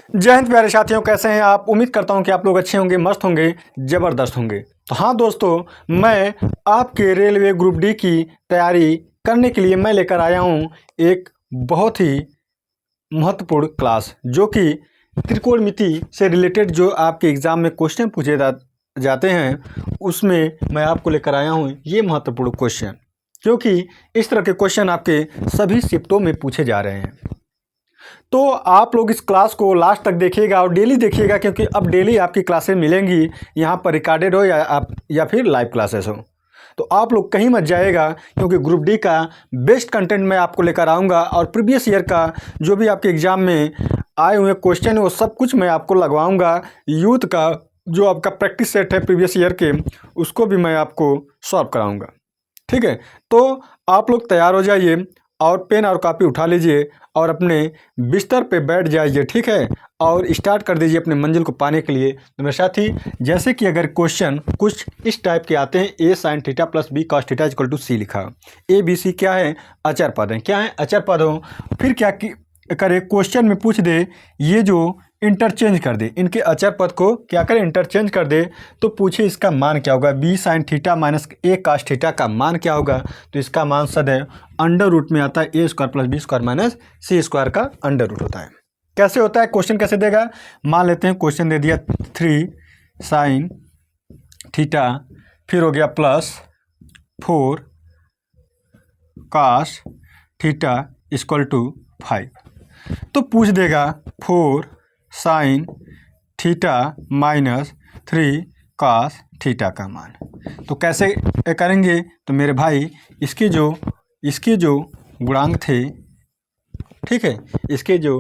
जय हिंद प्यारे साथियों, कैसे हैं आप। उम्मीद करता हूं कि आप लोग अच्छे होंगे, मस्त होंगे, ज़बरदस्त होंगे। तो हाँ दोस्तों, मैं आपके रेलवे ग्रुप डी की तैयारी करने के लिए मैं लेकर आया हूं एक बहुत ही महत्वपूर्ण क्लास, जो कि त्रिकोणमिति से रिलेटेड जो आपके एग्ज़ाम में क्वेश्चन पूछे जाते हैं, उसमें मैं आपको लेकर आया हूं ये महत्वपूर्ण क्वेश्चन, क्योंकि इस तरह के क्वेश्चन आपके सभी शिफ्टों में पूछे जा रहे हैं। तो आप लोग इस क्लास को लास्ट तक देखिएगा और डेली देखिएगा, क्योंकि अब डेली आपकी क्लासेस मिलेंगी, यहाँ पर रिकॉर्डेड हो या फिर लाइव क्लासेस हो। तो आप लोग कहीं मत जाइएगा, क्योंकि ग्रुप डी का बेस्ट कंटेंट मैं आपको लेकर आऊँगा और प्रीवियस ईयर का जो भी आपके एग्ज़ाम में आए हुए क्वेश्चन है वो सब कुछ मैं आपको लगवाऊँगा। यूथ का जो आपका प्रैक्टिस सेट है प्रीवियस ईयर के, उसको भी मैं आपको सॉल्व कराऊँगा। ठीक है, तो आप लोग तैयार हो जाइए और पेन और कॉपी उठा लीजिए और अपने बिस्तर पे बैठ जाइए। ठीक है, और स्टार्ट कर दीजिए अपने मंजिल को पाने के लिए। तो मेरे साथी, जैसे कि अगर क्वेश्चन कुछ इस टाइप के आते हैं, A sine theta plus B cos theta equal to C लिखा। ए बी सी क्या है? अचर पद है। क्या है? अचर पद हो। फिर क्या करे, क्वेश्चन में पूछ दे ये जो इंटरचेंज कर दे, इनके अचर पद को क्या करे, इंटरचेंज कर दे। तो पूछे इसका मान क्या होगा, बी साइन थीटा माइनस ए कास थीटा का मान क्या होगा। तो इसका मान सदैव अंडर रूट में आता है, A square plus B square minus C square का अंडर रूट होता है। कैसे होता है, क्वेश्चन कैसे देगा, मान लेते हैं क्वेश्चन दे दिया 3 साइन थीटा, फिर हो गया plus 4 cos theta equal to 5। तो पूछ देगा 4 sine theta minus 3 cos theta का मान। तो कैसे करेंगे, तो मेरे भाई इसके जो गुणांक थे, ठीक है, इसके जो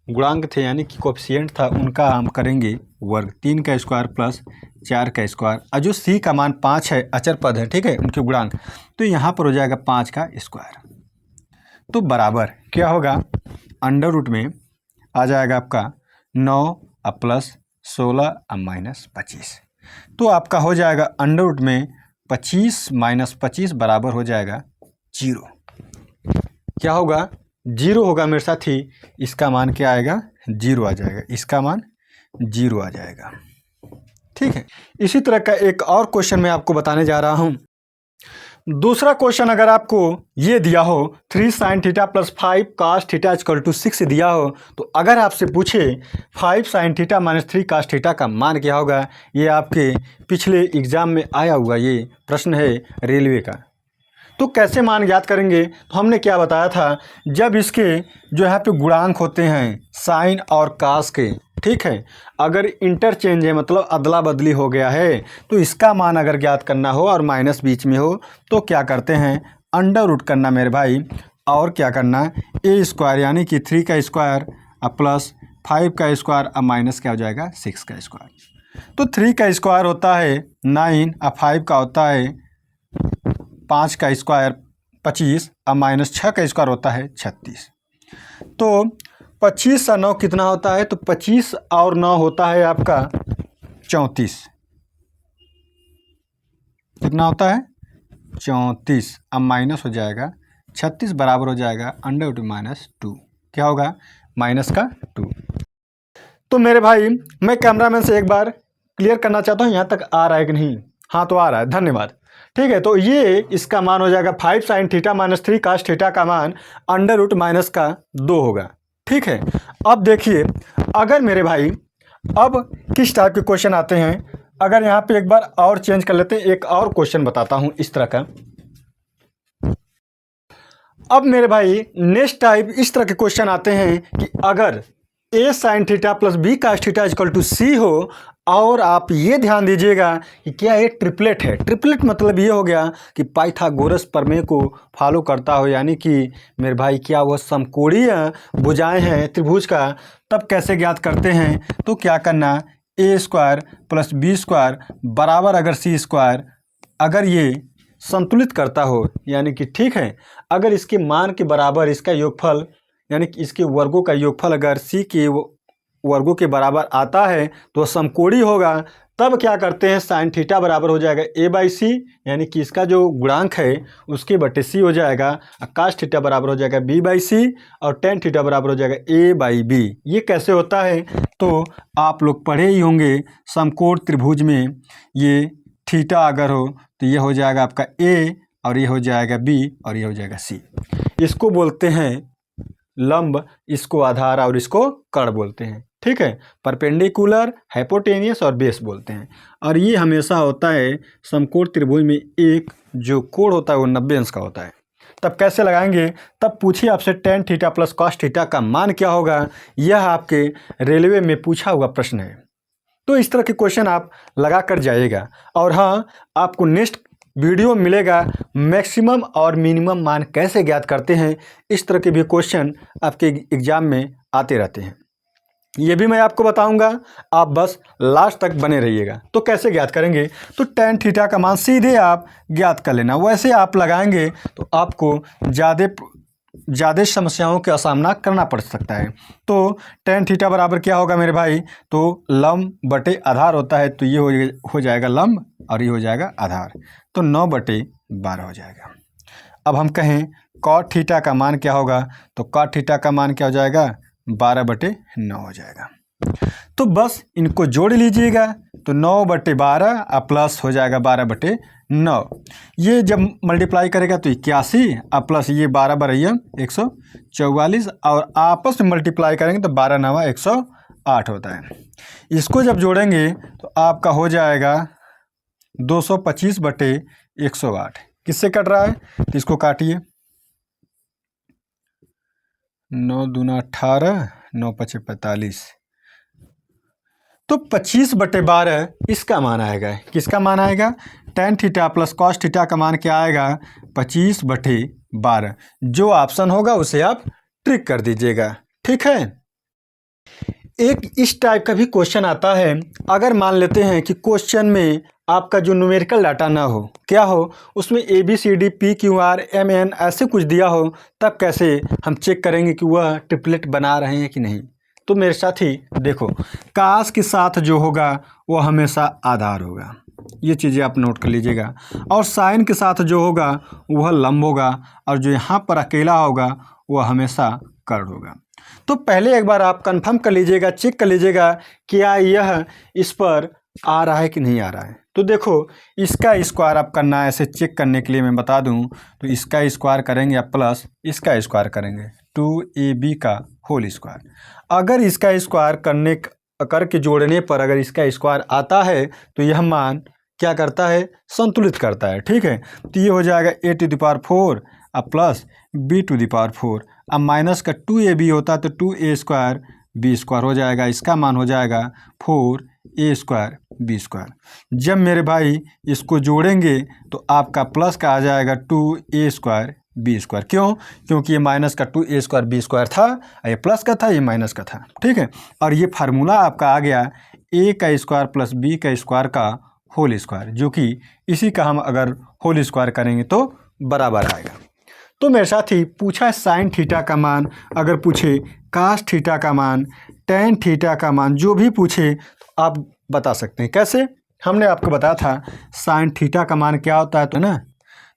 गुणांक थे यानी कि कोएफिशिएंट था, उनका हम करेंगे वर्ग। 3 का स्क्वायर प्लस 4 का स्क्वायर, और जो सी का मान 5 है, अचर पद है, ठीक है, उनके गुणांक, तो यहाँ पर हो जाएगा 5 का स्क्वायर। तो बराबर क्या होगा, अंडर रूट में आ जाएगा आपका 9 अब प्लस 16 अब माइनस 25। तो आपका हो जाएगा अंडर रूट में 25 माइनस 25 बराबर हो जाएगा 0। क्या होगा, 0 होगा मेरे साथी। इसका मान क्या आएगा, 0 आ जाएगा, इसका मान 0 आ जाएगा। ठीक है, इसी तरह का एक और क्वेश्चन मैं आपको बताने जा रहा हूँ। दूसरा क्वेश्चन अगर आपको ये दिया हो 3 sine theta plus 5 cos theta equal to 6 दिया हो, तो अगर आपसे पूछे 5 sine theta minus 3 cos theta का मान क्या होगा, ये आपके पिछले एग्जाम में आया हुआ ये प्रश्न है रेलवे का। तो कैसे मान ज्ञात करेंगे, तो हमने क्या बताया था, जब इसके जो यहाँ पे गुणांक होते हैं साइन और कास के, ठीक है, अगर इंटरचेंज है मतलब अदला बदली हो गया है, तो इसका मान अगर ज्ञात करना हो और माइनस बीच में हो, तो क्या करते हैं, अंडर रूट करना मेरे भाई, और क्या करना, ए स्क्वायर यानी कि 3 का स्क्वायर अब प्लस 5 का स्क्वायर अब माइनस क्या हो जाएगा 6 का स्क्वायर। तो 3 का स्क्वायर होता है 9 अब 5 का होता है 5 का स्क्वायर 25 अब माइनस 6 का स्क्वायर होता है 36। तो 25 और 9 कितना होता है, तो 25 और 9 होता है आपका 34। कितना होता है, 34। अब माइनस हो जाएगा 36 बराबर हो जाएगा अंडर रूट माइनस 2। क्या होगा, माइनस का 2। तो मेरे भाई, मैं कैमरामैन से एक बार क्लियर करना चाहता हूँ यहाँ तक आ रहा है कि नहीं। हाँ, तो आ रहा है, धन्यवाद। ठीक है, तो ये इसका मान हो जाएगा 5 sine theta minus 3 cos theta का मान अंडर रूट माइनस का 2 होगा। ठीक है, अब देखिए, अगर मेरे भाई अब किस टाइप के क्वेश्चन आते हैं, अगर यहाँ पे एक बार और चेंज कर लेते हैं, एक और क्वेश्चन बताता हूँ इस तरह का। अब मेरे भाई नेक्स्ट टाइप इस तरह के क्वेश्चन आते हैं कि अगर a sine theta plus b cos theta equal to c हो, और आप ये ध्यान दीजिएगा कि क्या ये ट्रिपलेट है। ट्रिपलेट मतलब ये हो गया कि पाइथागोरस प्रमेय को फॉलो करता हो, यानी कि मेरे भाई क्या वह समकोणीय भुजाएं हैं त्रिभुज का। तब कैसे ज्ञात करते हैं, तो क्या करना, ए स्क्वायर प्लस बी स्क्वायर बराबर अगर सी स्क्वायर, अगर ये संतुलित करता हो, यानी कि ठीक है, अगर इसके मान के बराबर इसका योगफल यानी कि इसके वर्गों का योगफल अगर सी के वर्गों के बराबर आता है तो समकोणीय होगा। तब क्या करते हैं, साइन थीटा बराबर हो जाएगा ए बाई सी, यानी कि इसका जो गुणांक है उसके बटे सी हो जाएगा, और कास थीटा बराबर हो जाएगा बी बाई सी, और टेन थीटा बराबर हो जाएगा ए बाई बी। ये कैसे होता है, तो आप लोग पढ़े ही होंगे समकोण त्रिभुज में, ये थीटा अगर हो तो ये हो जाएगा आपका ए, और ये हो जाएगा बी, और ये हो जाएगा सी। इसको बोलते हैं लंब, इसको आधार और इसको कर्ण बोलते हैं। ठीक है, परपेंडिकुलर, हाइपोटेनियस और बेस बोलते हैं। और ये हमेशा होता है समकोण त्रिभुज में एक जो कोण होता है वो 90 अंश का होता है। तब कैसे लगाएंगे, तब पूछिए आपसे tan theta plus cos theta का मान क्या होगा। यह आपके रेलवे में पूछा हुआ प्रश्न है, तो इस तरह के क्वेश्चन आप लगा कर जाइएगा। और हाँ, आपको नेक्स्ट वीडियो मिलेगा मैक्सिमम और मिनिमम मान कैसे ज्ञात करते हैं, इस तरह के भी क्वेश्चन आपके एग्जाम में आते रहते हैं, ये भी मैं आपको बताऊंगा। आप बस लास्ट तक बने रहिएगा। तो कैसे ज्ञात करेंगे, तो टेन थीटा का मान सीधे आप ज्ञात कर लेना। वैसे आप लगाएंगे तो आपको ज़्यादा समस्याओं का सामना करना पड़ सकता है। तो टेन थीटा बराबर क्या होगा मेरे भाई, तो लंब बटे आधार होता है, तो ये हो जाएगा लंब और ये हो जाएगा आधार, तो 9/12 हो जाएगा। अब हम कहें कॉट थीटा का मान क्या होगा, तो कॉट थीटा का मान क्या हो जाएगा, 12/9 हो जाएगा। तो बस इनको जोड़ लीजिएगा, तो 9/12 और प्लस हो जाएगा 12/9। ये जब मल्टीप्लाई करेगा तो 81 और प्लस ये 12/144, और आपस में मल्टीप्लाई करेंगे तो 12×9 108 होता है। इसको जब जोड़ेंगे तो आपका हो जाएगा 225/108। किससे कट रहा है, तो इसको काटिए, 9 दूना 18, 9 पचे 45, तो 25/12 इसका मान आएगा। किसका मान आएगा, tan theta plus cos theta का मान क्या आएगा, 25/12। जो ऑप्शन होगा उसे आप ट्रिक कर दीजिएगा। ठीक है, एक इस टाइप का भी क्वेश्चन आता है। अगर मान लेते हैं कि क्वेश्चन में आपका जो न्यूमेरिकल डाटा ना हो, क्या हो, उसमें ABCD PQR MN ऐसे कुछ दिया हो, तब कैसे हम चेक करेंगे कि वह ट्रिपलेट बना रहे हैं कि नहीं। तो मेरे साथी देखो, कास के साथ जो होगा वो हमेशा आधार होगा, ये चीज़ें आप नोट कर लीजिएगा। और साइन के साथ जो होगा वह लंब होगा, और जो यहाँ पर अकेला होगा वह हमेशा कर्ण होगा। तो पहले एक बार आप कंफर्म कर लीजिएगा, चेक कर लीजिएगा क्या यह इस पर आ रहा है कि नहीं आ रहा है। तो देखो, इसका स्क्वायर आप करना है, ऐसे चेक करने के लिए मैं बता दूं, तो इसका स्क्वायर करेंगे आप प्लस इसका स्क्वायर करेंगे, 2AB का होल स्क्वायर। अगर इसका स्क्वायर करके जोड़ने पर अगर इसका स्क्वायर आता है तो यह मान क्या करता है, संतुलित करता है। ठीक है, तो ये हो जाएगा A⁴ अब प्लस B⁴। अब माइनस का 2AB होता है तो 2A² B² हो जाएगा, इसका मान हो जाएगा 4A² B²। जब मेरे भाई इसको जोड़ेंगे तो आपका प्लस का आ जाएगा 2A² B²। क्यों, क्योंकि ये माइनस का 2A² B² था, ये प्लस का था, ये माइनस का था। ठीक है, और ये फार्मूला आपका आ गया A² प्लस B² का होल स्क्वायर, जो कि इसी का हम अगर होल स्क्वायर करेंगे तो बराबर आएगा। तो मेरे साथ ही पूछा साइन थीटा का मान, अगर पूछे कास थीटा का मान, टेन थीटा का मान, जो भी पूछे तो आप बता सकते हैं। कैसे, हमने आपको बताया था साइन थीटा का मान क्या होता है, तो ना,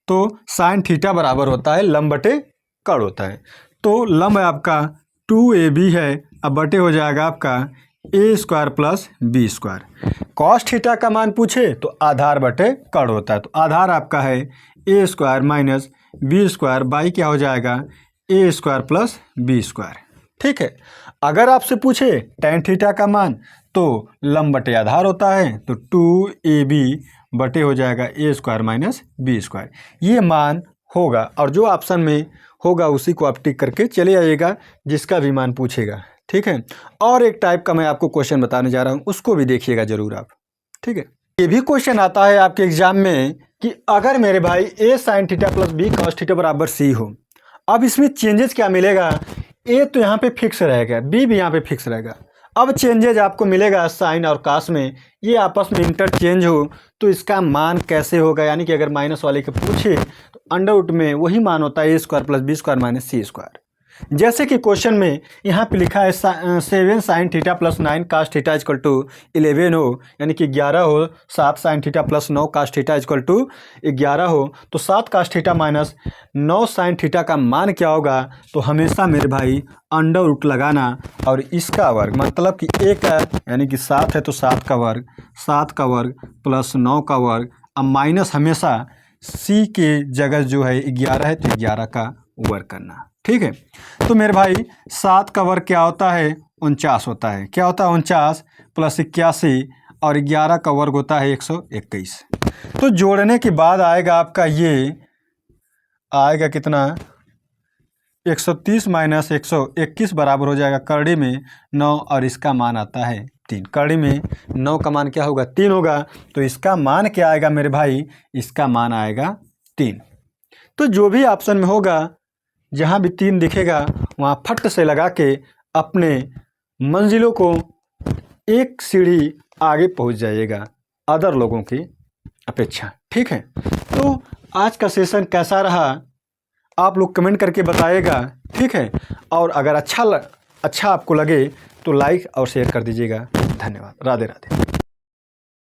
तो साइन थीटा बराबर होता है लंब बटे कर्ण होता है। तो लंब आपका 2AB है, अब बटे हो जाएगा आपका A² plus B²। Cos theta का मान पूछे तो आधार बटे कर्ण होता है, तो आधार आपका है A² माइनस B² बाई क्या हो जाएगा A² प्लस B²। ठीक है, अगर आपसे पूछे टेन थीटा का मान तो लंब बटे आधार होता है, तो 2AB बटे हो जाएगा A² माइनस B²। ये मान होगा, और जो ऑप्शन में होगा उसी को आप टिक करके चले आइएगा, जिसका भी मान पूछेगा। ठीक है, और एक टाइप का मैं आपको क्वेश्चन बताने जा रहा हूँ, उसको भी देखिएगा जरूर आप। ठीक है, ये भी क्वेश्चन आता है आपके एग्जाम में कि अगर मेरे भाई A sign theta plus B cos theta बराबर C हो। अब इसमें चेंजेस क्या मिलेगा, A तो यहाँ पे फिक्स रहेगा, B भी यहाँ पे फिक्स रहेगा। अब चेंजेज आपको मिलेगा साइन और कास में, ये आपस में इंटरचेंज हो, तो इसका मान कैसे होगा, यानी कि अगर माइनस वाले के पूछे तो अंडर रूट में वही मान होता है A² plus B² minus C²। जैसे कि क्वेश्चन में यहाँ पे लिखा है 7 sin theta plus 9 cos theta equal to 11 हो, यानी कि 11 हो, 7 sin theta plus 9 cos theta equal to 11 हो, तो 7 cos theta minus 9 sin theta का मान क्या होगा? तो हमेशा मेरे भाई अंडर रूट लगाना और इसका वर्ग, मतलब कि एक है यानी कि 7 है तो 7 का वर्ग, 7 का वर्ग प्लस 9 का वर्ग, अब माइनस हमेशा सी के जगह जो है 11 है तो 11 का वर्ग करना। ठीक है, तो मेरे भाई 7 का वर्ग क्या होता है? 49 होता है। क्या होता है? 49 प्लस 81 और 11 का वर्ग होता है 121। तो जोड़ने के बाद आएगा आपका ये आएगा कितना? 130 माइनस 121 बराबर हो जाएगा करड़ी में 9 और इसका मान आता है 3। करड़ी में 9 का मान क्या होगा? 3 होगा। तो इसका मान क्या आएगा मेरे भाई? इसका मान आएगा 3। तो जो भी ऑप्शन में होगा, जहाँ भी 3 दिखेगा वहाँ फट से लगा के अपने मंजिलों को एक सीढ़ी आगे पहुँच जाइएगा अदर लोगों की अपेक्षा। ठीक है, तो आज का सेशन कैसा रहा आप लोग कमेंट करके बताइएगा। ठीक है, और अगर अच्छा आपको लगे तो लाइक और शेयर कर दीजिएगा। धन्यवाद। राधे राधे।